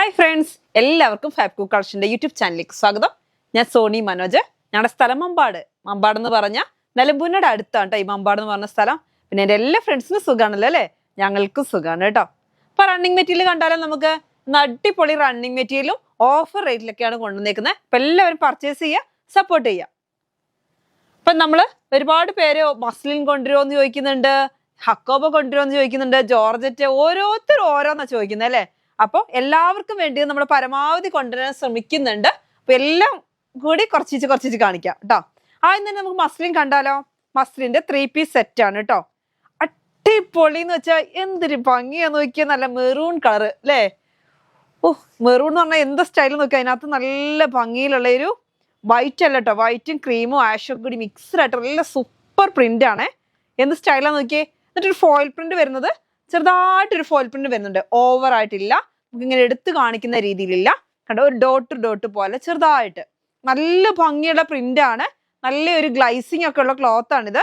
Hi friends, എല്ലാവർക്കും fab cook കളക്ഷൻ്റെ YouTube ചാനലിലേക്ക് സ്വാഗതം. ഞാൻ സോണി മനോജ്. ഞങ്ങളുടെ സ്ഥലം മമ്പാട്. മമ്പാട് എന്ന് പറഞ്ഞാൽ നിലമ്പൂരിനോട് അടുത്താണ് കേട്ടോ ഈ മമ്പാട് എന്ന് പറഞ്ഞ സ്ഥലം. പിന്നെ എൻ്റെ എല്ലാ ഫ്രണ്ട്സിനും സുഖമാണല്ലോ അല്ലേ? ഞങ്ങൾക്കും സുഖമാണ് കേട്ടോ. അപ്പോൾ റണ്ണിങ് മെറ്റീരിയൽ കണ്ടാലും നമുക്ക് അടിപൊളി റണ്ണിങ് മെറ്റീരിയലും ഓഫർ റേറ്റിലൊക്കെയാണ് കൊണ്ടുവന്നേക്കുന്നത്. അപ്പോൾ എല്ലാവരും പർച്ചേസ് ചെയ്യുക, സപ്പോർട്ട് ചെയ്യുക. അപ്പം നമ്മൾ ഒരുപാട് പേര് മസ്ലിൻ കൊണ്ടുവരുമോ എന്ന് ചോദിക്കുന്നുണ്ട്, ഹക്കോബ കൊണ്ടുവരുമോ എന്ന് ചോദിക്കുന്നുണ്ട്, ജോർജറ്റ്, ഓരോരുത്തരും ഓരോന്നാണ് ചോദിക്കുന്നത് അല്ലേ? അപ്പോൾ എല്ലാവർക്കും വേണ്ടി നമ്മൾ പരമാവധി കൊണ്ടുവരാൻ ശ്രമിക്കുന്നുണ്ട്. അപ്പോൾ എല്ലാം കൂടി കുറച്ചിച്ച് കാണിക്കാം കേട്ടോ. ആദ്യം തന്നെ നമുക്ക് മസ്ലിൻ കണ്ടാലോ. മസ്ലിൻ്റെ 3 പീസ് സെറ്റാണ് കേട്ടോ. അടിപൊളി എന്ന് വെച്ചാൽ എന്തൊരു ഭംഗിയാന്ന് നോക്കിയാൽ, നല്ല മെറൂൺ കളർ അല്ലേ? മെറൂൺ എന്ന് പറഞ്ഞാൽ എന്താ സ്റ്റൈൽ നോക്കുക. അതിനകത്ത് നല്ല ഭംഗിയിലുള്ള ഒരു വൈറ്റ് അല്ല കേട്ടോ, വൈറ്റും ക്രീമും ആഷും കൂടി മിക്സ്ഡ് ആയിട്ട് നല്ല സൂപ്പർ പ്രിന്റ് ആണ്. എന്ത് സ്റ്റൈലാന്ന് നോക്കിയേ. എന്നിട്ടൊരു ഫോയിൽ പ്രിന്റ് വരുന്നത്, ചെറുതായിട്ടൊരു ഫോയിൽ പ്രിന്റ് വരുന്നുണ്ട്, ഓവർ ആയിട്ടില്ല, നമുക്ക് ഇങ്ങനെ എടുത്ത് കാണിക്കുന്ന രീതിയിലില്ല. കണ്ടോ, ഒരു ഡോട്ട് പോലെ ചെറുതായിട്ട് നല്ല ഭംഗിയുള്ള പ്രിന്റ് ആണ്. നല്ലൊരു ഗ്ലൈസിങ് ഒക്കെ ഉള്ള ക്ലോത്ത് ആണിത്.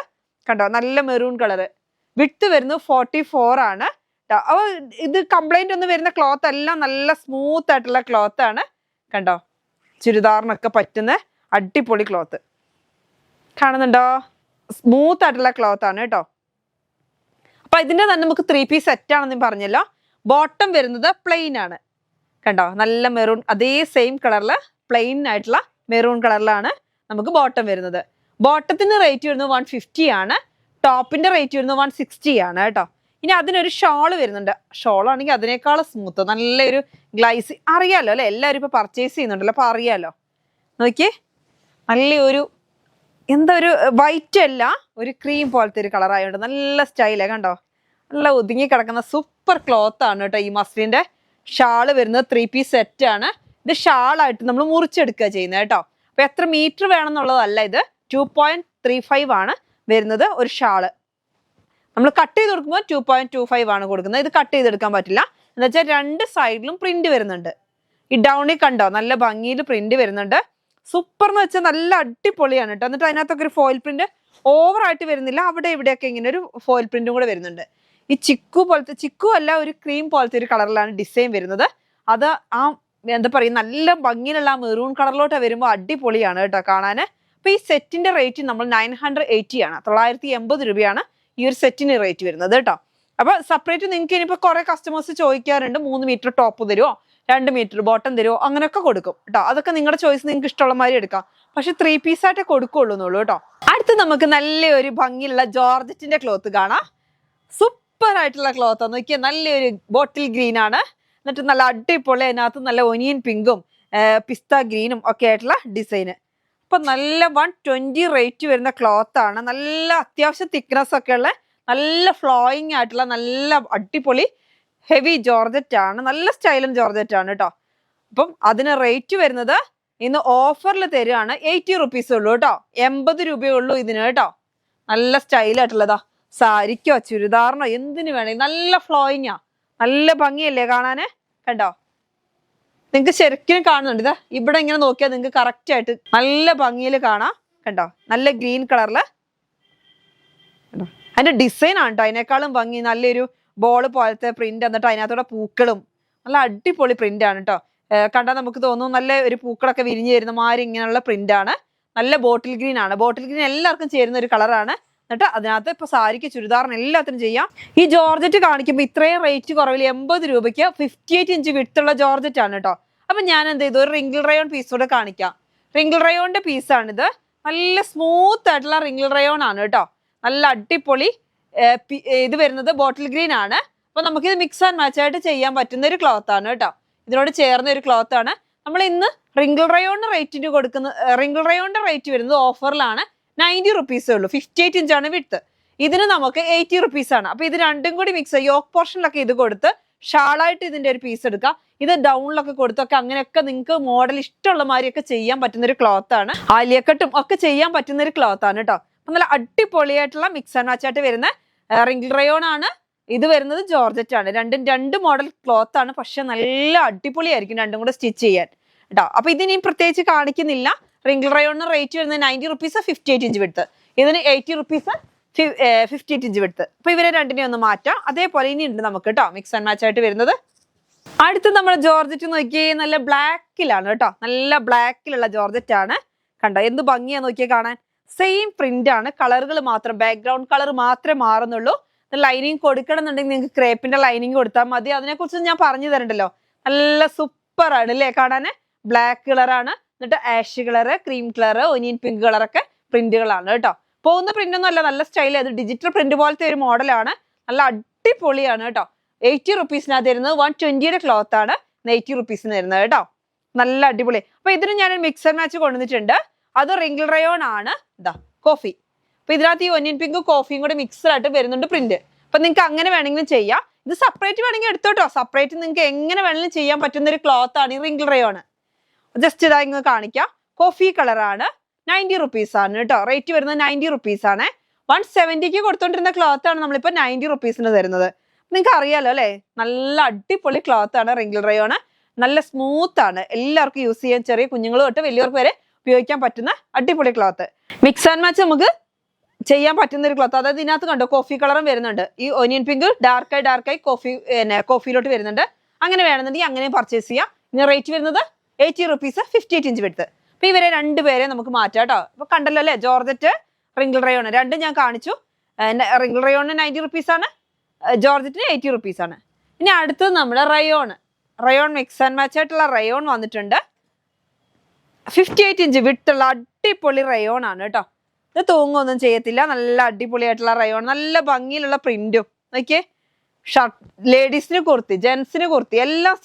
കണ്ടോ, നല്ല മെറൂൺ കളറ്. വിഡ്ത്ത് വരുന്നത് 44 ആണ്. അപ്പോൾ ഇത് കംപ്ലൈന്റ് ഒന്നും വരുന്ന ക്ലോത്ത് എല്ലാം നല്ല സ്മൂത്ത് ആയിട്ടുള്ള ക്ലോത്ത് ആണ്. കണ്ടോ, ചുരിദാറിനൊക്കെ പറ്റുന്ന അടിപൊളി ക്ലോത്ത് കാണുന്നുണ്ടോ? സ്മൂത്ത് ആയിട്ടുള്ള ക്ലോത്ത് ആണ് കേട്ടോ. അപ്പൊ ഇതിന്റെ തന്നെ നമുക്ക് 3 പീസ് സെറ്റ് ആണെന്ന് പറഞ്ഞല്ലോ. ബോട്ടം വരുന്നത് പ്ലെയിൻ ആണ്. കണ്ടോ, നല്ല മെറൂൺ, അതേ സെയിം കളറില് പ്ലെയിൻ ആയിട്ടുള്ള മെറൂൺ കളറിലാണ് നമുക്ക് ബോട്ടം വരുന്നത്. ബോട്ടത്തിന്റെ റേറ്റ് വരുന്നത് 150 ആണ്. ടോപ്പിന്റെ റേറ്റ് വരുന്നത് 160 ആണ് കേട്ടോ. ഇനി അതിനൊരു ഷോള് വരുന്നുണ്ട്. ഷോൾ ആണെങ്കിൽ അതിനേക്കാളും സ്മൂത്ത്, നല്ലൊരു ഗ്ലൈസ്. അറിയാലോ അല്ലെ, എല്ലാവരും ഇപ്പൊ പർച്ചേസ് ചെയ്യുന്നുണ്ടല്ലോ, അപ്പൊ അറിയാലോ. നോക്കിയേ, നല്ലൊരു എന്താ, ഒരു വൈറ്റ് അല്ല, ഒരു ക്രീം പോലത്തെ ഒരു കളർ ആയതുകൊണ്ട് നല്ല സ്റ്റൈലേ. കണ്ടോ, നല്ല ഒതുങ്ങി കിടക്കുന്ന സൂപ്പർ ക്ലോത്ത് ആണ് കേട്ടോ. ഈ മസ്ലിന്റെ ഷാള് വരുന്നത് 3 പീസ് സെറ്റ് ആണ്. ഇത് ഷാളായിട്ട് നമ്മൾ മുറിച്ചെടുക്കുക ചെയ്യുന്നത് കേട്ടോ. അപ്പൊ എത്ര മീറ്റർ വേണം എന്നുള്ളതല്ല, ഇത് 2.35 ആണ് വരുന്നത് ഒരു ഷാള്. നമ്മൾ കട്ട് ചെയ്ത് കൊടുക്കുമ്പോൾ 2.25 ആണ് കൊടുക്കുന്നത്. ഇത് കട്ട് ചെയ്തെടുക്കാൻ പറ്റില്ല. എന്ന് വെച്ചാൽ 2 സൈഡിലും പ്രിന്റ് വരുന്നുണ്ട്. ഈ ഡൗണിൽ കണ്ടോ, നല്ല ഭംഗിയിൽ പ്രിന്റ് വരുന്നുണ്ട്. സൂപ്പർ എന്ന് വെച്ചാൽ നല്ല അടിപൊളിയാണ് കേട്ടോ. എന്നിട്ട് അതിനകത്തൊക്കെ ഒരു ഫോയിൽ പ്രിന്റ് ഓവർ ആയിട്ട് വരുന്നില്ല, അവിടെ ഇവിടെയൊക്കെ ഇങ്ങനെ ഒരു ഫോയിൽ പ്രിന്റും കൂടെ വരുന്നുണ്ട്. ഈ ചിക്കു അല്ല, ഒരു ക്രീം പോലത്തെ ഒരു കളറിലാണ് ഡിസൈൻ വരുന്നത്. അത് എന്താ പറയുക, നല്ല ഭംഗിയിലുള്ള ആ മെറൂൺ കളറിലോട്ട് വരുമ്പോൾ അടിപൊളിയാണ് കേട്ടോ കാണാന്. അപ്പൊ ഈ സെറ്റിന്റെ റേറ്റ് നമ്മൾ 980 ആണ്, 980 രൂപയാണ് ഈ ഒരു സെറ്റിന് റേറ്റ് വരുന്നത് കേട്ടോ. അപ്പൊ സെപ്പറേറ്റ് നിങ്ങൾക്ക് ഇനിയിപ്പോ കുറെ കസ്റ്റമേഴ്സ് ചോദിക്കാറുണ്ട്, 3 മീറ്റർ ടോപ്പ് തരുമോ, 2 മീറ്റർ ബോട്ടം തരുമോ, അങ്ങനെയൊക്കെ കൊടുക്കും കേട്ടോ. അതൊക്കെ നിങ്ങളുടെ ചോയ്സ്, നിങ്ങൾക്ക് ഇഷ്ടമുള്ള മാതിരി എടുക്കാം. പക്ഷെ 3 പീസ് ആയിട്ടേ കൊടുക്കുള്ളൂ എന്നുള്ളൂ കേട്ടോ. അടുത്ത് നമുക്ക് നല്ലൊരു ഭംഗിയുള്ള ജോർജറ്റിന്റെ ക്ലോത്ത് കാണാം. സൂപ്പർ ആയിട്ടുള്ള ക്ലോത്ത് നോക്കിയാൽ, നല്ലൊരു ബോട്ടിൽ ഗ്രീൻ ആണ്. എന്നിട്ട് നല്ല അടിപൊളി, അതിനകത്ത് നല്ല ഒനിയൻ പിങ്കും പിസ്ത ഗ്രീനും ഒക്കെ ആയിട്ടുള്ള ഡിസൈന്. അപ്പൊ നല്ല 120 റേറ്റ് വരുന്ന ക്ലോത്ത് ആണ്. നല്ല അത്യാവശ്യം തിക്നെസ് ഒക്കെ ഉള്ള, നല്ല ഫ്ലോയിങ് ആയിട്ടുള്ള, നല്ല അടിപൊളി ഹെവി ജോർജറ്റ് ആണ്. നല്ല സ്റ്റൈലും ജോർജറ്റ് ആണ് കേട്ടോ. അപ്പം അതിന് റേറ്റ് വരുന്നത് ഇന്ന് ഓഫറിൽ തരുവാണ് 80 റുപ്പീസ് ഉള്ളൂ കേട്ടോ. 80 രൂപയേ ഉള്ളൂ ഇതിന് കേട്ടോ. നല്ല സ്റ്റൈലായിട്ടുള്ളതാ, സാരിക്കോ ചുരിദാറിനോ എന്തിനു വേണേ. നല്ല ഫ്ലോയിങ്ങാ, നല്ല ഭംഗിയല്ലേ കാണാന്. കണ്ടോ, നിങ്ങൾക്ക് ശരിക്കും കാണുന്നുണ്ട്. ഇതാ ഇവിടെ ഇങ്ങനെ നോക്കിയാൽ നിങ്ങൾക്ക് കറക്റ്റ് ആയിട്ട് നല്ല ഭംഗിയിൽ കാണാം. കണ്ടോ, നല്ല ഗ്രീൻ കളറില്. കണ്ടോ, അതിന്റെ ഡിസൈൻ ആണ് കേട്ടോ അതിനേക്കാളും ഭംഗി. നല്ലൊരു ബോൾ പോലത്തെ പ്രിന്റ്, എന്നിട്ട് അതിനകത്തൂടെ പൂക്കളും, നല്ല അടിപൊളി പ്രിന്റ് ആണ് കേട്ടോ. കണ്ടാൽ നമുക്ക് തോന്നും നല്ല ഒരു പൂക്കളൊക്കെ വിരിഞ്ഞു വരുന്ന മാതിരി ഇങ്ങനെയുള്ള പ്രിന്റ് ആണ്. നല്ല ബോട്ടിൽ ഗ്രീൻ ആണ്. ബോട്ടിൽ ഗ്രീൻ എല്ലാവർക്കും ചേരുന്ന ഒരു കളറാണ്. എന്നിട്ട് അതിനകത്ത് ഇപ്പൊ സാരിക്ക് ചുരിദാറിന് എല്ലാത്തിനും ചെയ്യാം. ഈ ജോർജറ്റ് കാണിക്കുമ്പോൾ ഇത്രയും റേറ്റ് കുറവിൽ 80 രൂപയ്ക്ക് 58 ഇഞ്ച് വിട്ടുള്ള ജോർജറ്റ് ആണ് കേട്ടോ. അപ്പൊ ഞാൻ എന്ത് ചെയ്തു, ഒരു റിംഗിൾ റയോൺ പീസ് കൂടെ കാണിക്കാം. റിംഗിൾ റയോണിന്റെ പീസാണിത്. നല്ല സ്മൂത്ത് ആയിട്ടുള്ള റിംഗിൾ റയോൺ ആണ് കേട്ടോ. നല്ല അടിപൊളി. ഇത് വരുന്നത് ബോട്ടിൽ ഗ്രീൻ ആണ്. അപ്പൊ നമുക്കിത് മിക്സ് ആൻഡ് മാച്ച് ആയിട്ട് ചെയ്യാൻ പറ്റുന്ന ഒരു ക്ലോത്ത് ആണ് കേട്ടോ. ഇതിനോട് ചേർന്ന ഒരു ക്ലോത്ത് ആണ്. നമ്മൾ ഇന്ന് റിംഗിൾ റയോണിന്റെ റേറ്റിന് കൊടുക്കുന്ന, റിംഗിൾ റയോണിന്റെ റേറ്റ് വരുന്നത് ഓഫറിലാണ് 90 റുപ്പീസേ ഉള്ളൂ. 58 ഇഞ്ചാണ് വിട്ട്. ഇതിന് നമുക്ക് 80 റുപ്പീസ് ആണ്. അപ്പൊ ഇത് രണ്ടും കൂടി മിക്സ്, യോക്ക് പോർഷനിലൊക്കെ ഇത് കൊടുത്ത് ഷാളായിട്ട് ഇതിന്റെ ഒരു പീസ് എടുക്കാം. ഇത് ഡൗണിലൊക്കെ കൊടുത്തൊക്കെ അങ്ങനെയൊക്കെ നിങ്ങൾക്ക് മോഡൽ ഇഷ്ടമുള്ള മാതിരിയൊക്കെ ചെയ്യാൻ പറ്റുന്ന ഒരു ക്ലോത്ത് ആണ്. ആലിയക്കട്ടും ഒക്കെ ചെയ്യാൻ പറ്റുന്ന ഒരു ക്ലോത്ത് ആണ് കേട്ടോ. അപ്പൊ നല്ല അടിപൊളിയായിട്ടുള്ള മിക്സ് ആൻഡ് മാച്ച് ആയിട്ട് വരുന്ന റിംഗിൾ റയോൺ ആണ്. ഇത് വരുന്നത് ജോർജറ്റ് ആണ്. രണ്ട് മോഡൽ ക്ലോത്ത് ആണ്. പക്ഷെ നല്ല അടിപൊളിയായിരിക്കും രണ്ടും കൂടെ സ്റ്റിച്ച് ചെയ്യാൻ കേട്ടോ. അപ്പൊ ഇതിനി പ്രത്യേകിച്ച് കാണിക്കുന്നില്ല. റിംഗിൾ റയോണിന് റേറ്റ് വരുന്നത് 90 റുപ്പീസ് 58 ഇഞ്ച് വിടുത്ത്. ഇതിന് 80 റുപ്പീസ് 58 ഇഞ്ച് വിടുത്ത്. അപ്പൊ ഇവരെ രണ്ടിനെ ഒന്ന് മാറ്റാം. അതേപോലെ ഇനി ഉണ്ട് നമുക്ക് കേട്ടോ മിക്സ് ആൻഡ് മാച്ച് ആയിട്ട് വരുന്നത്. അടുത്ത് നമ്മൾ ജോർജറ്റ് നോക്കിയേ, നല്ല ബ്ലാക്കിലാണ് കേട്ടോ, നല്ല ബ്ലാക്കിലുള്ള ജോർജറ്റ് ആണ്. കണ്ടോ എന്ത് ഭംഗിയാ നോക്കിയേ കാണാൻ. സെയിം പ്രിന്റ് ആണ്, കളറുകൾ മാത്രം, ബാക്ക്ഗ്രൗണ്ട് കളർ മാത്രമേ മാറുന്നുള്ളൂ. ലൈനിങ് കൊടുക്കണം എന്നുണ്ടെങ്കിൽ നിങ്ങൾക്ക് ക്രേപ്പിന്റെ ലൈനിങ് കൊടുത്താൽ മതി. അതിനെക്കുറിച്ച് ഞാൻ പറഞ്ഞു തരണ്ടല്ലോ. നല്ല സൂപ്പർ ആണ് അല്ലേ കാണാൻ. ബ്ലാക്ക് കളറാണ്, എന്നിട്ട് ash colour, cream colour, onion pink കളറൊക്കെ പ്രിന്റുകളാണ് കേട്ടോ. പോകുന്ന പ്രിന്റ് ഒന്നും അല്ല, നല്ല സ്റ്റൈൽ. അത് ഡിജിറ്റൽ പ്രിന്റ് പോലത്തെ ഒരു മോഡലാണ്, നല്ല അടിപൊളിയാണ് കേട്ടോ. 80 റുപ്പീസിനകത്ത് തരുന്നത് 120യുടെ ക്ലോത്ത് ആണ് 80 റുപ്പീസിന് തരുന്നത് കേട്ടോ. നല്ല അടിപൊളി. അപ്പൊ ഇതിന് ഞാൻ മിക്സ് ആൻഡ് മാച്ച് കൊണ്ടുവന്നിട്ടുണ്ട്. അത് റിംഗിൾ റയോൺ ആണ്. ഇതാ കോഫി. അപ്പൊ ഇതിനകത്ത് ഈ ഒനിയൻ പിങ്ക് കോഫിയും കൂടെ മിക്സ്ഡ് ആയിട്ട് വരുന്നുണ്ട് പ്രിന്റ്. അപ്പൊ നിങ്ങൾക്ക് അങ്ങനെ വേണമെങ്കിലും ചെയ്യാം. ഇത് സെപ്പറേറ്റ് വേണമെങ്കിൽ എടുത്തോട്ടോ. സെപ്പറേറ്റ് നിങ്ങൾക്ക് എങ്ങനെ വേണമെങ്കിലും ചെയ്യാൻ പറ്റുന്ന ഒരു ക്ലോത്ത് ആണ് ഈ റിംഗിൾ റയോൺ. ജസ്റ്റ് ഇതാ ഇങ്ങ് കാണിക്കാം. കോഫി കളറാണ്, 90 റുപ്പീസ് ആണ് കേട്ടോ. റേറ്റ് വരുന്നത് 90 റുപ്പീസ് ആണ്. 170ക്ക് കൊടുത്തോണ്ടിരുന്ന ക്ലോത്ത് ആണ് നമ്മളിപ്പോ 90 റുപ്പീസിന് തരുന്നത്. നിങ്ങൾക്ക് അറിയാലോ അല്ലെ, നല്ല അടിപൊളി ക്ലോത്ത് ആണ് റിംഗിൾ റയോൺ. നല്ല സ്മൂത്ത് ആണ്, എല്ലാവർക്കും യൂസ് ചെയ്യാൻ, ചെറിയ കുഞ്ഞുങ്ങൾ തൊട്ട് വലിയവർക്ക് വരെ ഉപയോഗിക്കാൻ പറ്റുന്ന അടിപൊളി ക്ലോത്ത്. മിക്സ് ആൻഡ് മാച്ച് നമുക്ക് ചെയ്യാൻ പറ്റുന്ന ഒരു ക്ലോത്ത്. അതായത് ഇതിനകത്ത് കണ്ടോ കോഫി കളറും വരുന്നുണ്ട്. ഈ ഒനിയൻ പിങ്ക് ഡാർക്കായി കോഫിയിലോട്ട് വരുന്നുണ്ട്. അങ്ങനെ വേണമെന്നുണ്ടെങ്കിൽ അങ്ങനെ പർച്ചേസ് ചെയ്യാം. ഇനി റേറ്റ് വരുന്നത് 80 റുപ്പീസ്, 58 ഇഞ്ച് വിഡ്ത്ത്. അപ്പൊ ഇവരെ രണ്ടുപേരെ നമുക്ക് മാറ്റാം കേട്ടോ. അപ്പൊ കണ്ടല്ലോ അല്ലെ, ജോർജറ്റ്, റിംഗിൾ റയോൺ രണ്ടും ഞാൻ കാണിച്ചു. റിംഗിൾ റയോണിന് 90 റുപ്പീസ് ആണ്, ജോർജറ്റിന് 80 റുപ്പീസ് ആണ്. ഇനി അടുത്തത് നമ്മുടെ റയോൺ മിക്സ് ആൻഡ് മാച്ച് ആയിട്ടുള്ള റയോൺ വന്നിട്ടുണ്ട്. 58 ഇഞ്ച് വിട്ടുള്ള അടിപൊളി റയോൺ ആണ് കേട്ടോ. ഇത് തൂങ്ങൊന്നും ചെയ്യത്തില്ല, നല്ല അടിപൊളിയായിട്ടുള്ള റയോൺ, നല്ല ഭംഗിയിലുള്ള പ്രിന്റും. നോക്കിയേ, ഷർട്ട്, ലേഡീസിന് കുർത്തി, ജെന്റ്സിന് കുർത്തി, എല്ലാം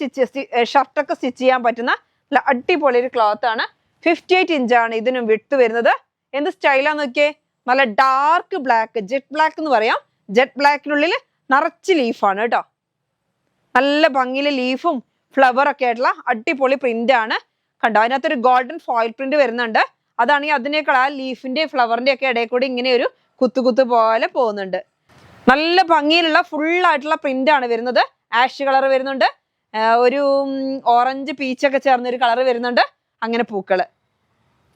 ഷർട്ടൊക്കെ സ്റ്റിച്ച് ചെയ്യാൻ പറ്റുന്ന നല്ല അടിപൊളി ഒരു ക്ലോത്ത് ആണ്. 58 ഇഞ്ചാണ് ഇതിനും വിട്ട് വരുന്നത്. എന്ത് സ്റ്റൈലാന്ന് നോക്കിയേ, നല്ല ഡാർക്ക് ബ്ലാക്ക്, ജെറ്റ് ബ്ലാക്ക് എന്ന് പറയാം. ജെറ്റ് ബ്ലാക്കിനുള്ളിൽ നിറച്ച് ലീഫാണ് കേട്ടോ. നല്ല ഭംഗിയിലെ ലീഫും ഫ്ലവറൊക്കെ ആയിട്ടുള്ള അടിപൊളി പ്രിന്റ് ആണ്. കണ്ടോ, അതിനകത്തൊരു ഗോൾഡൻ ഫോയിൽ പ്രിന്റ് വരുന്നുണ്ട്. അതാണെങ്കിൽ അതിനേക്കാൾ ആ ലീഫിന്റെ ഫ്ലവറിന്റെ ഒക്കെ ഇടയിൽ കൂടി ഇങ്ങനെ ഒരു കുത്തു പോലെ പോകുന്നുണ്ട്. നല്ല ഭംഗിയിലുള്ള ഫുൾ ആയിട്ടുള്ള പ്രിന്റ് ആണ് വരുന്നത്. ആഷ് കളർ വരുന്നുണ്ട്, ഒരു ഓറഞ്ച് പീച്ചൊക്കെ ചേർന്നൊരു കളർ വരുന്നുണ്ട്. അങ്ങനെ പൂക്കള്,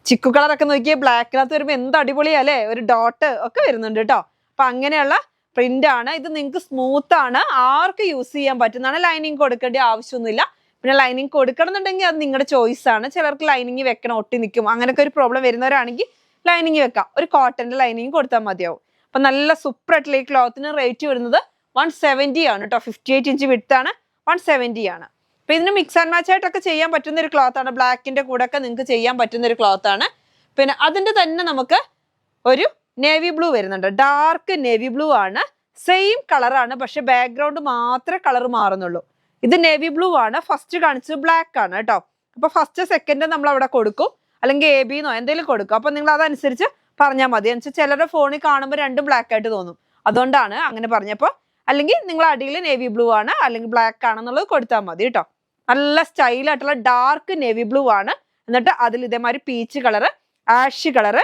ചിക്കു കളറൊക്കെ നോക്കിയാൽ ബ്ലാക്കിനകത്ത് വരുമ്പോൾ എന്ത് അടിപൊളിയല്ലേ, ഒരു ഡോട്ട് ഒക്കെ വരുന്നുണ്ട് കേട്ടോ. അപ്പൊ അങ്ങനെയുള്ള പ്രിന്റ് ആണ് ഇത്. നിങ്ങൾക്ക് സ്മൂത്ത് ആണ്, ആർക്ക് യൂസ് ചെയ്യാൻ പറ്റുന്നതാണ്. ലൈനിങ് കൊടുക്കേണ്ട ആവശ്യമൊന്നുമില്ല. പിന്നെ ലൈനിങ് കൊടുക്കണം എന്നുണ്ടെങ്കിൽ അത് നിങ്ങളുടെ ചോയ്സ് ആണ്. ചിലർക്ക് ലൈനിങ് വെക്കണം, ഒട്ടി നിൽക്കും, അങ്ങനെയൊക്കെ ഒരു പ്രോബ്ലം വരുന്നവരാണെങ്കിൽ ലൈനിങ് വെക്കാം. ഒരു കോട്ടന്റെ ലൈനിങ് കൊടുത്താൽ മതിയാവും. അപ്പൊ നല്ല സൂപ്പർ ആയിട്ടുള്ള ഈ ക്ലോത്തിന് റേറ്റ് വരുന്നത് 170 ആണ് കേട്ടോ. 58 ഇഞ്ച് വിഡ്ത്ത് ആണ്, 170 ആണ്. അപ്പൊ ഇതിന് മിക്സ് ആൻഡ് മാച്ച് ആയിട്ടൊക്കെ ചെയ്യാൻ പറ്റുന്ന ഒരു ക്ലോത്ത് ആണ്. ബ്ലാക്കിന്റെ കൂടെ ഒക്കെ നിങ്ങൾക്ക് ചെയ്യാൻ പറ്റുന്ന ഒരു ക്ലോത്ത് ആണ്. പിന്നെ അതിന്റെ തന്നെ നമുക്ക് ഒരു നേവി ബ്ലൂ വരുന്നുണ്ട്, ഡാർക്ക് നേവി ബ്ലൂ ആണ്. സെയിം കളറാണ്, പക്ഷെ ബാക്ക്ഗ്രൗണ്ട് മാത്രമേ കളർ മാറുന്നുള്ളൂ. ഇത് നേവി ബ്ലൂ ആണ്. ഫസ്റ്റ് കാണിച്ചത് ബ്ലാക്ക് ആണ് കേട്ടോ. അപ്പൊ ഫസ്റ്റ് സെക്കൻഡ് നമ്മൾ അവിടെ കൊടുക്കും, അല്ലെങ്കിൽ AB എന്നോ എന്തെങ്കിലും കൊടുക്കും. അപ്പൊ നിങ്ങൾ അതനുസരിച്ച് പറഞ്ഞാൽ മതി. എന്നുവെച്ചാൽ ചിലരുടെ ഫോണിൽ കാണുമ്പോൾ രണ്ടും ബ്ലാക്ക് ആയിട്ട് തോന്നും, അതുകൊണ്ടാണ് അങ്ങനെ പറഞ്ഞപ്പോ. അല്ലെങ്കിൽ നിങ്ങൾ അടിയിൽ നേവി ബ്ലൂ ആണ് അല്ലെങ്കിൽ ബ്ലാക്ക് ആണെന്നുള്ളത് കൊടുത്താൽ മതി കേട്ടോ. നല്ല സ്റ്റൈലായിട്ടുള്ള ഡാർക്ക് നേവി ബ്ലൂ ആണ്. എന്നിട്ട് അതിൽ ഇതേമാതിരി പീച്ച് കളറ്, ആഷ് കളറ്,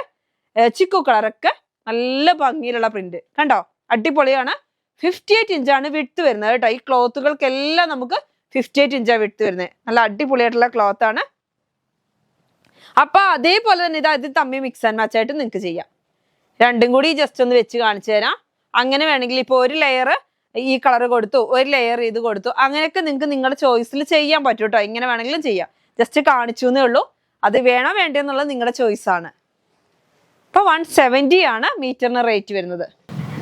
ചിക്കു കളറൊക്കെ നല്ല ഭംഗിയിലുള്ള പ്രിന്റ് കണ്ടോ, അടിപൊളിയാണ്. 58 ഇഞ്ചാണ് വിഡ്ത്ത് വരുന്നത് കേട്ടോ. ഈ ക്ലോത്തുകൾക്കെല്ലാം നമുക്ക് 58 ഇഞ്ചാണ് വിഡ്ത്ത് വരുന്നത്. നല്ല അടിപൊളിയായിട്ടുള്ള ക്ലോത്ത് ആണ്. അപ്പൊ അതേപോലെ തന്നെ ഇത് തമ്മിൽ മിക്സ് ആൻഡ് മാച്ച് ആയിട്ട് നിങ്ങൾക്ക് ചെയ്യാം. രണ്ടും കൂടി ജസ്റ്റ് ഒന്ന് വെച്ച് കാണിച്ചു തരാം. അങ്ങനെ വേണമെങ്കിൽ ഇപ്പൊ ഒരു ലെയർ ഈ കളർ കൊടുത്തു, ഒരു ലെയർ ഇത് കൊടുത്തു, അങ്ങനെയൊക്കെ നിങ്ങൾക്ക് നിങ്ങളുടെ ചോയ്സിൽ ചെയ്യാൻ പറ്റും കേട്ടോ. ഇങ്ങനെ വേണമെങ്കിലും ചെയ്യാം. ജസ്റ്റ് കാണിച്ചു എന്നേ ഉള്ളൂ. അത് വേണോ വേണ്ടെന്നുള്ളത് നിങ്ങളുടെ ചോയ്സ് ആണ്. ഇപ്പൊ 170 ആണ് മീറ്ററിന് റേറ്റ് വരുന്നത്.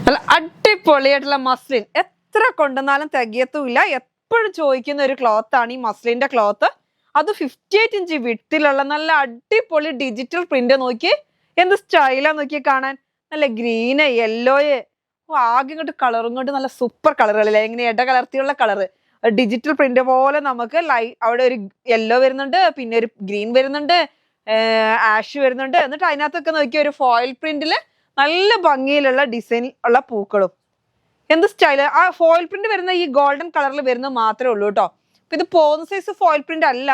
നല്ല അടിപൊളിയായിട്ടുള്ള മസ്ലിൻ, എത്ര കൊണ്ടുവന്നാലും തികയത്തുമില്ല. എപ്പോഴും ചോദിക്കുന്ന ഒരു ക്ലോത്ത് ആണ് ഈ മസ്ലിന്റെ ക്ലോത്ത്. അത് 58 ഇഞ്ച് വിഡ്ത്തിലുള്ള നല്ല അടിപൊളി ഡിജിറ്റൽ പ്രിന്റ്. നോക്കി എന്ത് സ്റ്റൈലാ നോക്കി കാണാൻ. നല്ല ഗ്രീന്, യെല്ലോയ്, ആകെ ഇങ്ങോട്ട് കളറും കൊണ്ട് നല്ല സൂപ്പർ കളറുകളില്ലേ, ഇങ്ങനെ ഇട കലർത്തിയുള്ള കളറ്. ഡിജിറ്റൽ പ്രിന്റ് പോലെ നമുക്ക് അവിടെ ഒരു യെല്ലോ വരുന്നുണ്ട്, പിന്നെ ഒരു ഗ്രീൻ വരുന്നുണ്ട്, ആഷ് വരുന്നുണ്ട്. എന്നിട്ട് അതിനകത്തൊക്കെ നോക്കിയ ഒരു ഫോയിൽ പ്രിന്റില് നല്ല ഭംഗിയിലുള്ള ഡിസൈൻ ഉള്ള പൂക്കളും. എന്ത് സ്റ്റൈല്. ആ ഫോയിൽ പ്രിന്റ് വരുന്ന ഈ ഗോൾഡൻ കളറിൽ വരുന്നത് മാത്രമേ ഉള്ളൂ കേട്ടോ. അപ്പൊ ഇത് പോകുന്ന സൈസ് ഫോയിൽ പ്രിന്റ് അല്ല.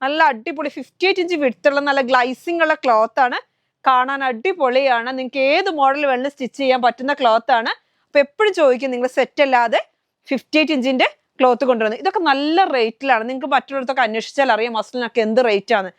നല്ല അടിപൊളി 58 ഇഞ്ച് വിഡ്ത്തുള്ള നല്ല ഗ്ലൈസിംഗ് ഉള്ള ക്ലോത്ത് ആണ്. കാണാൻ അടിപൊളിയാണ്. നിങ്ങൾക്ക് ഏത് മോഡൽ വേണമെങ്കിലും സ്റ്റിച്ച് ചെയ്യാൻ പറ്റുന്ന ക്ലോത്ത് ആണ്. അപ്പൊ എപ്പോഴും ചോദിക്കും നിങ്ങൾ സെറ്റ് അല്ലാതെ 58 ഇഞ്ചിന്റെ ക്ലോത്ത് കൊണ്ടുവരുന്നത്. ഇതൊക്കെ നല്ല റേറ്റിലാണ്. നിങ്ങൾക്ക് മറ്റുള്ളവർക്കൊക്കെ അന്വേഷിച്ചാൽ അറിയാം മസ്ലിനൊക്കെ എന്ത് റേറ്റ് ആണ്.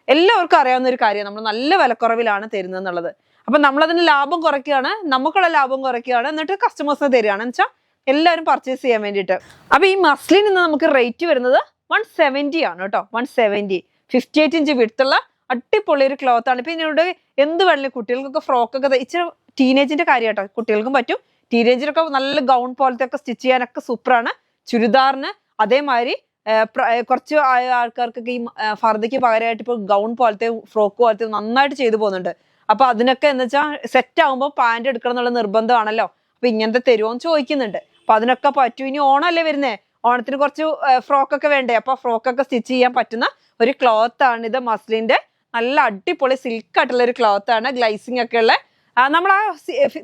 എല്ലാവർക്കും അറിയാവുന്ന ഒരു കാര്യമാണ്, നമ്മൾ നല്ല വിലക്കുറവിലാണ് തരുന്നത് എന്നുള്ളത്. അപ്പൊ നമ്മളതിന് ലാഭം കുറയ്ക്കുകയാണ്, നമുക്കുള്ള ലാഭം കുറയ്ക്കുകയാണ്, എന്നിട്ട് കസ്റ്റമേഴ്സിന് തരികയാണ്. എന്ന് വെച്ചാൽ എല്ലാവരും പർച്ചേസ് ചെയ്യാൻ വേണ്ടിയിട്ട്. അപ്പൊ ഈ മസ്ലിൻ നിന്ന് നമുക്ക് റേറ്റ് വരുന്നത് 170 ആണ് കേട്ടോ. 170 58 ഇഞ്ച് വിടുത്തുള്ള അടിപൊളി ഒരു ക്ലോത്ത് ആണ്. ഇപ്പൊ ഇതിനോട് എന്ത് വേണമെങ്കിലും കുട്ടികൾക്കൊക്കെ ഫ്രോക്കൊക്കെ ഇച്ചിരി ടീനേജിന്റെ കാര്യം കേട്ടോ, കുട്ടികൾക്കും പറ്റും. ടീനേജിനൊക്കെ നല്ല ഗൗൺ പോലത്തെ ഒക്കെ സ്റ്റിച്ച് ചെയ്യാനൊക്കെ സൂപ്പറാണ്. ചുരിദാറിന് അതേമാതിരി കുറച്ച് ആൾക്കാർക്കൊക്കെ ഈ ഫർദയ്ക്ക് പകരമായിട്ട് ഇപ്പൊ ഗൗൺ പോലത്തെ ഫ്രോക്ക് പോലത്തെ നന്നായിട്ട് ചെയ്തു പോകുന്നുണ്ട്. അപ്പൊ അതിനൊക്കെ എന്ന് വെച്ചാൽ സെറ്റ് ആകുമ്പോൾ പാന്റ് എടുക്കണം എന്നുള്ള നിർബന്ധമാണല്ലോ. അപ്പൊ ഇങ്ങനത്തെ തരുമോന്ന് ചോദിക്കുന്നുണ്ട്. അപ്പൊ അതിനൊക്കെ പറ്റും. ഇനി ഓണമല്ലേ വരുന്നേ, ഓണത്തിന് കുറച്ച് ഫ്രോക്കൊക്കെ വേണ്ടേ, അപ്പൊ ഫ്രോക്കൊക്കെ സ്റ്റിച്ച് ചെയ്യാൻ പറ്റുന്ന ഒരു ക്ലോത്ത് ആണ് ഇത്. മസ്ലിന്റെ നല്ല അടിപൊളി സിൽക്ക് ആയിട്ടുള്ള ഒരു ക്ലോത്ത് ആണ്, ഗ്ലൈസിങ് ഒക്കെ ഉള്ള. നമ്മൾ ആ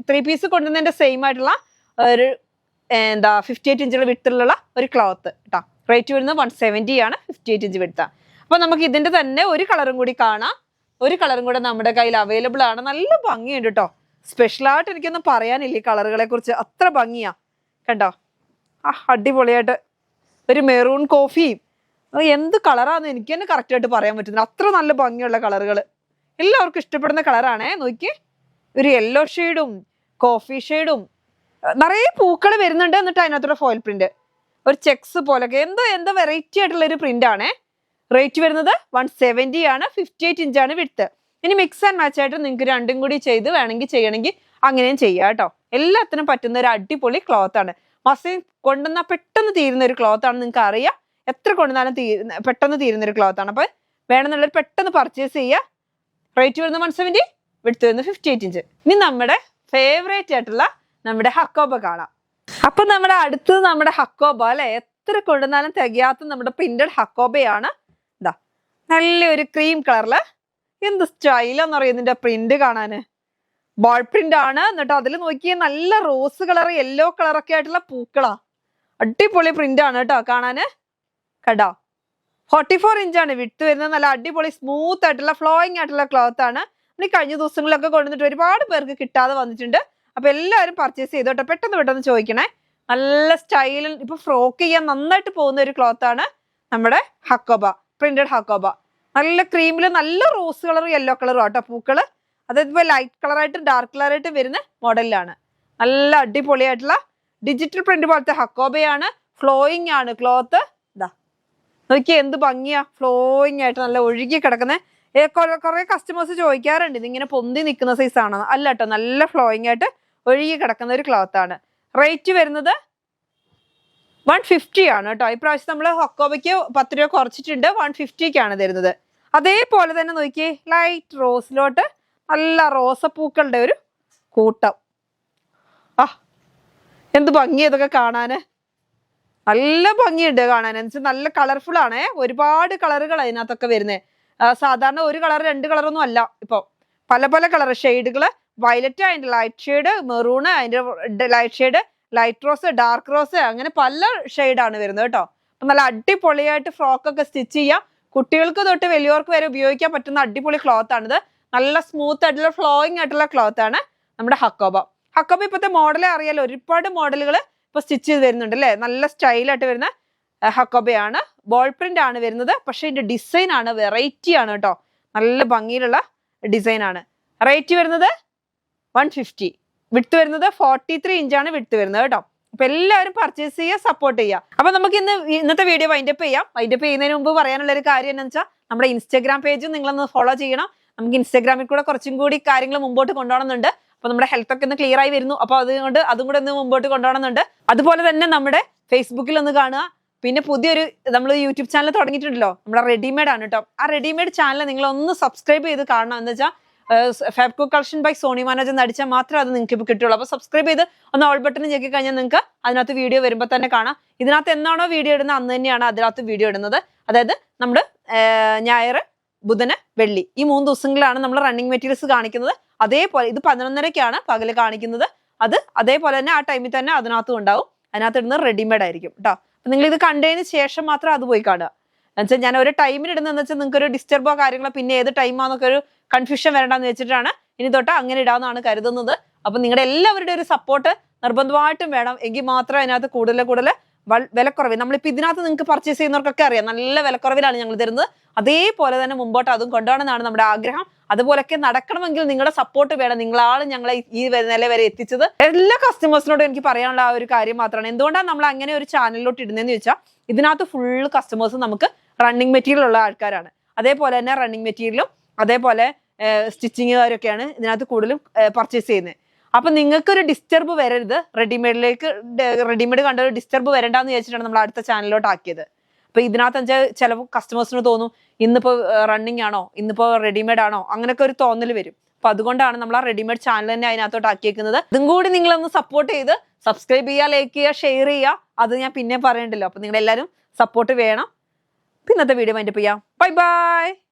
3 പീസ് കൊണ്ടുവന്നതിന്റെ സെയിം ആയിട്ടുള്ള ഒരു 58 ഇഞ്ചുള്ള വിട്ടുള്ള ഒരു ക്ലോത്ത് കേട്ടോ. റേറ്റ് വരുന്നത് 170 ആണ്, 58 ഇഞ്ച് വിടുത്ത. അപ്പൊ നമുക്ക് ഇതിന്റെ തന്നെ ഒരു കളറും കൂടി കാണാം. ഒരു കളറും കൂടെ നമ്മുടെ കയ്യിൽ അവൈലബിൾ ആണ്. നല്ല ഭംഗിയുണ്ട് കേട്ടോ. സ്പെഷ്യലായിട്ട് എനിക്കൊന്നും പറയാനില്ല ഈ കളറുകളെ കുറിച്ച്, അത്ര ഭംഗിയാ കണ്ടോ. അടിപൊളിയായിട്ട് ഒരു മെറൂൺ കോഫിയും, എന്ത് കളറാന്ന് എനിക്ക് തന്നെ കറക്റ്റ് ആയിട്ട് പറയാൻ പറ്റുന്നില്ല, അത്ര നല്ല ഭംഗിയുള്ള കളറുകൾ. എല്ലാവർക്കും ഇഷ്ടപ്പെടുന്ന കളറാണേ. നോക്കി, ഒരു യെല്ലോ ഷെയ്ഡും കോഫി ഷെയ്ഡും നിറയെ പൂക്കൾ വരുന്നുണ്ട്. എന്നിട്ട് അതിനകത്തുള്ള ഫോയിൽ പ്രിന്റ്, ഒരു ചെക്സ് പോലൊക്കെ എന്തോ വെറൈറ്റി ആയിട്ടുള്ള ഒരു പ്രിന്റ് ആണേ. റേറ്റ് വരുന്നത് 170 ആണ്, 58 ഇഞ്ചാണ് വിഡ്ത്ത്. ഇനി മിക്സ് ആൻഡ് മാച്ച് ആയിട്ട് നിങ്ങൾക്ക് രണ്ടും കൂടി ചെയ്ത് ചെയ്യണമെങ്കിൽ അങ്ങനെയും ചെയ്യാം കേട്ടോ. എല്ലാത്തിനും പറ്റുന്ന ഒരു അടിപൊളി ക്ലോത്ത് ആണ്. മസ്ലിൻ കൊണ്ടുവന്നാൽ പെട്ടെന്ന് തീരുന്ന ഒരു ക്ലോത്ത് ആണ്. നിങ്ങൾക്ക് അറിയാം, എത്ര കൊണ്ടുവന്നാലും പെട്ടെന്ന് തീരുന്ന ഒരു ക്ലോത്ത് ആണ്. അപ്പൊ വേണമെന്നുള്ളവർ പെട്ടെന്ന് പർച്ചേസ് ചെയ്യുക. റേറ്റ് വരുന്നത് 170, വിഡ്ത്ത് വരുന്നത് 58 ഇഞ്ച്. ഇനി നമ്മുടെ ഫേവറേറ്റ് ആയിട്ടുള്ള നമ്മുടെ ഹക്കോബ കാണാം. അപ്പൊ നമ്മുടെ അടുത്തത് നമ്മുടെ ഹക്കോബ അല്ലെ, എത്ര കൊണ്ടുവന്നാലും തികയാത്ത നമ്മുടെ പ്രിന്റഡ് ഹക്കോബയാണ്. ഇതാ നല്ലൊരു ക്രീം കളറില്, എന്ത് സ്റ്റൈലാന്ന് പറയുക ഇതിന്റെ പ്രിന്റ് കാണാന്. ബോൾ പ്രിന്റ് ആണ്. എന്നിട്ട് അതിൽ നോക്കിയ നല്ല റോസ് കളർ യെല്ലോ കളറൊക്കെ ആയിട്ടുള്ള പൂക്കളാ. അടിപൊളി പ്രിന്റ് ആണ് കേട്ടോ കാണാന്. കേട്ടോ 44 ഇഞ്ചാണ് വിഡ്ത്ത് വരുന്നത്. നല്ല അടിപൊളി സ്മൂത്ത് ആയിട്ടുള്ള ഫ്ലോയിങ് ആയിട്ടുള്ള ക്ലോത്ത് ആണ്. ഈ കഴിഞ്ഞ ദിവസങ്ങളിലൊക്കെ കൊണ്ടുവന്നിട്ട് ഒരുപാട് പേർക്ക് കിട്ടാതെ വന്നിട്ടുണ്ട്. അപ്പൊ എല്ലാവരും പർച്ചേസ് ചെയ്തോട്ടെ, പെട്ടെന്ന് ചോദിക്കണേ. നല്ല സ്റ്റൈലിൽ ഇപ്പൊ ഫ്രോക്ക് ചെയ്യാൻ നന്നായിട്ട് പോകുന്ന ഒരു ക്ലോത്ത് ആണ് നമ്മുടെ ഹക്കോബ, പ്രിന്റഡ് ഹക്കോബ. നല്ല ക്രീമില് നല്ല റോസ് കളറും യെല്ലോ കളറും ആട്ടോ പൂക്കള്. അതായത് ലൈറ്റ് കളറായിട്ട് ഡാർക്ക് കളറായിട്ട് വരുന്ന മോഡലിലാണ്. നല്ല അടിപൊളിയായിട്ടുള്ള ഡിജിറ്റൽ പ്രിന്റ് പോലത്തെ ഹക്കോബയാണ്. ഫ്ലോയിങ് ആണ് ക്ലോത്ത്. ഇതാ നോക്കിയാൽ എന്ത് ഭംഗിയാ, ഫ്ലോയിങ് ആയിട്ട് നല്ല ഒഴുകി കിടക്കുന്ന. കുറെ കസ്റ്റമേഴ്സ് ചോദിക്കാറുണ്ട് ഇതിങ്ങനെ പൊന്തി നിൽക്കുന്ന സൈസ് ആണോ. അല്ല കേട്ടോ, നല്ല ഫ്ലോയിങ് ആയിട്ട് ഒഴുകി കിടക്കുന്ന ഒരു ക്ലോത്ത് ആണ്. റേറ്റ് വരുന്നത് 150 ആണ് കേട്ടോ. ഇപ്രാവശ്യം നമ്മൾ ഹക്കോബയ്ക്ക് 10 രൂപ കുറച്ചിട്ടുണ്ട്, 150ക്കാണ് തരുന്നത്. അതേപോലെ തന്നെ നോക്കിയേ, ലൈറ്റ് റോസിലോട്ട് നല്ല റോസപ്പൂക്കളുടെ ഒരു കൂട്ടം. എന്ത് ഭംഗി ഇതൊക്കെ കാണാന്, നല്ല ഭംഗിയുണ്ട് കാണാൻ. എന്നുവെച്ചാൽ നല്ല കളർഫുൾ ആണ്. ഒരുപാട് കളറുകൾ അതിനകത്തൊക്കെ വരുന്നത്. സാധാരണ ഒരു കളർ 2 കളറൊന്നും അല്ല. ഇപ്പൊ പല കളർ ഷെയ്ഡുകള്, വയലറ്റ്, അതിന്റെ ലൈറ്റ് ഷെയ്ഡ്, മെറൂണ്, അതിന്റെ light shade, light rose, dark rose, അങ്ങനെ പല ഷെയ്ഡാണ് വരുന്നത് കേട്ടോ. അപ്പൊ നല്ല അടിപൊളിയായിട്ട് ഫ്രോക്കൊക്കെ സ്റ്റിച്ച് ചെയ്യാം. കുട്ടികൾക്ക് തൊട്ട് വലിയവർക്ക് വരെ ഉപയോഗിക്കാൻ പറ്റുന്ന അടിപൊളി ക്ലോത്ത് ആണിത്. നല്ല സ്മൂത്ത് ആയിട്ടുള്ള ഫ്ലോയിങ് ആയിട്ടുള്ള ക്ലോത്ത് ആണ് നമ്മുടെ ഹക്കോബ. ഹക്കോബ ഇപ്പോഴത്തെ മോഡലേ അറിയാലോ, ഒരുപാട് മോഡലുകൾ ഇപ്പൊ സ്റ്റിച്ച് ചെയ്ത് വരുന്നുണ്ട് അല്ലേ. നല്ല സ്റ്റൈലായിട്ട് വരുന്ന ഹക്കോബയാണ്. ബോൾ പ്രിന്റ് ആണ് വരുന്നത്. പക്ഷെ ഇതിന്റെ ഡിസൈൻ ആണ് വെറൈറ്റി ആണ് കേട്ടോ. നല്ല ഭംഗിയിലുള്ള ഡിസൈൻ ആണ്. റേറ്റ് വരുന്നത് 150. വിഡ്ത്ത് വരുന്നത് 43 ഇഞ്ചാണ് വിഡ്ത്ത് വരുന്നത് കേട്ടോ. അപ്പൊ എല്ലാവരും പർച്ചേസ് ചെയ്യുക, സപ്പോർട്ട് ചെയ്യുക. അപ്പൊ നമുക്ക് ഇന്നത്തെ വീഡിയോ വൈൻഡപ്പ് ചെയ്യാം. വൈൻഡപ്പ് ചെയ്യുന്നതിന് മുമ്പ് പറയാനുള്ള ഒരു കാര്യം എന്താണെന്ന് വെച്ചാൽ, നമ്മുടെ ഇൻസ്റ്റാഗ്രാം പേജും നിങ്ങളൊന്ന് ഫോളോ ചെയ്യണം. നമുക്ക് ഇൻസ്റ്റാഗ്രാമിൽ കൂടെ കുറച്ചും കൂടി കാര്യങ്ങൾ മുമ്പോട്ട് കൊണ്ടുപോകണമെന്നുണ്ട്. അപ്പൊ നമ്മുടെ ഹെൽത്ത് ഒക്കെ ഒന്ന് ക്ലിയർ ആയി വരുന്നു. അപ്പൊ അതുകൊണ്ട് അതും കൂടെ ഒന്ന് മുമ്പോട്ട് കൊണ്ടുപോകണമെന്നുണ്ട്. അതുപോലെ തന്നെ നമ്മുടെ ഫേസ്ബുക്കിൽ ഒന്ന് കാണുക. പിന്നെ പുതിയൊരു നമ്മൾ യൂട്യൂബ് ചാനൽ തുടങ്ങിയിട്ടുണ്ടല്ലോ, നമ്മുടെ റെഡിമെയ്ഡ് ആണ് കേട്ടോ. ആ റെഡിമെയ്ഡ് ചാനൽ നിങ്ങൾ ഒന്ന് സബ്സ്ക്രൈബ് ചെയ്ത് കാണണം. എന്ന് വെച്ചാൽ Fabco collection by Sony Manoj എന്ന് അടിച്ചാൽ മാത്രമേ അത് നിങ്ങൾക്ക് ഇപ്പോൾ കിട്ടുള്ളൂ. അപ്പോൾ സബ്സ്ക്രൈബ് ചെയ്ത് ഒന്ന് ഓൾ ബട്ടൺ ഞെക്കി കഴിഞ്ഞാൽ നിങ്ങൾക്ക് അതിനകത്ത് വീഡിയോ വരുമ്പോൾ തന്നെ കാണാം. ഇതിനകത്ത് എന്നാണോ വീഡിയോ ഇടുന്നത് അന്ന് തന്നെയാണ് അതിനകത്ത് വീഡിയോ ഇടുന്നത്. അതായത് നമ്മൾ ഞായർ, ബുധന്, വെള്ളി ഈ 3 ദിവസങ്ങളിലാണ് നമ്മൾ റണ്ണിങ് മെറ്റീരിയൽസ് കാണിക്കുന്നത്. അതേപോലെ ഇത് 11:30ക്കാണ് പകല് കാണിക്കുന്നത്. അത് അതേപോലെ തന്നെ ആ ടൈമിൽ തന്നെ അതിനകത്തും ഉണ്ടാവും. അതിനകത്ത് ഇടുന്നത് റെഡിമെയ്ഡ് ആയിരിക്കും കേട്ടോ. അപ്പൊ നിങ്ങൾ ഇത് കണ്ടതിന് ശേഷം മാത്രം അത് പോയി കാണുക. എന്നുവെച്ചാൽ ഞാൻ ഒരു ടൈമിൽ ഇടുന്നതെന്ന് വെച്ചാൽ നിങ്ങൾക്ക് ഒരു ഡിസ്റ്റർബോ കാര്യങ്ങളോ പിന്നെ ഏത് ടൈമാന്നൊക്കെ ഒരു കൺഫ്യൂഷൻ വരണ്ടെന്ന് വെച്ചിട്ടാണ് ഇനി തൊട്ട് അങ്ങനെ ഇടാമെന്നാണ് കരുതുന്നത്. അപ്പൊ നിങ്ങളുടെ എല്ലാവരുടെയും ഒരു സപ്പോർട്ട് നിർബന്ധമായിട്ടും വേണം. എങ്കിൽ മാത്രമേ അതിനകത്ത് കൂടുതൽ വിലക്കുറവ്, നമ്മളിപ്പോൾ ഇതിനകത്ത് നിങ്ങൾക്ക് പർച്ചേസ് ചെയ്യുന്നവർക്കൊക്കെ അറിയാം നല്ല വിലക്കുറവിലാണ് ഞങ്ങൾ തരുന്നത്. അതേപോലെ തന്നെ മുമ്പോട്ട് അതും കൊണ്ടുപോകണമെന്നാണ് നമ്മുടെ ആഗ്രഹം. അതുപോലൊക്കെ നടക്കണമെങ്കിൽ നിങ്ങളുടെ സപ്പോർട്ട് വേണം. നിങ്ങളാണ് ഞങ്ങളെ ഈ നില വരെ എത്തിച്ചത്. എല്ലാ കസ്റ്റമേഴ്സിനോടും എനിക്ക് പറയാനുള്ള ആ ഒരു കാര്യം മാത്രമാണ്. എന്തുകൊണ്ടാണ് നമ്മൾ അങ്ങനെ ഒരു ചാനലിലോട്ട് ഇടുന്നതെന്ന് ചോദിച്ചാൽ, ഇതിനകത്ത് ഫുൾ കസ്റ്റമേഴ്സ് നമുക്ക് റണ്ണിങ് മെറ്റീരിയൽ ഉള്ള ആൾക്കാരാണ്. അതേപോലെ തന്നെ റണ്ണിങ് മെറ്റീരിയലും അതേപോലെ സ്റ്റിച്ചിങ്ങുകാരൊക്കെയാണ് ഇതിനകത്ത് കൂടുതലും പർച്ചേസ് ചെയ്യുന്നത്. അപ്പൊ നിങ്ങൾക്ക് ഒരു ഡിസ്റ്റർബ് വരരുത്, റെഡിമെയ്ഡ് കണ്ട ഒരു ഡിസ്റ്റർബ് വരണ്ടെന്ന് വിചാരിച്ചിട്ടാണ് നമ്മൾ അടുത്ത ചാനലിലോട്ട് ആക്കിയത്. അപ്പൊ ഇതിനകത്ത് ചില കസ്റ്റമേഴ്സിന് തോന്നും ഇന്നിപ്പോ റണ്ണിങ് ആണോ, ഇന്നിപ്പോ റെഡിമെയ്ഡ് ആണോ, അങ്ങനെയൊക്കെ ഒരു തോന്നൽ വരും. അപ്പൊ അതുകൊണ്ടാണ് നമ്മൾ ആ റെഡിമെയ്ഡ് ചാനൽ തന്നെ അതിനകത്തോട്ട് ആക്കിയേക്കുന്നത്. ഇതും കൂടി നിങ്ങളൊന്ന് സപ്പോർട്ട് ചെയ്ത് സബ്സ്ക്രൈബ് ചെയ്യുക, ലൈക്ക് ചെയ്യുക, ഷെയർ ചെയ്യുക. അത് ഞാൻ പിന്നെ പറയണ്ടല്ലോ. അപ്പൊ നിങ്ങൾ എല്ലാവരും സപ്പോർട്ട് വേണം. പിന്നത്തെ വീഡിയോ വൈൻഡപ്പ് ചെയ്യാം. Bye bye.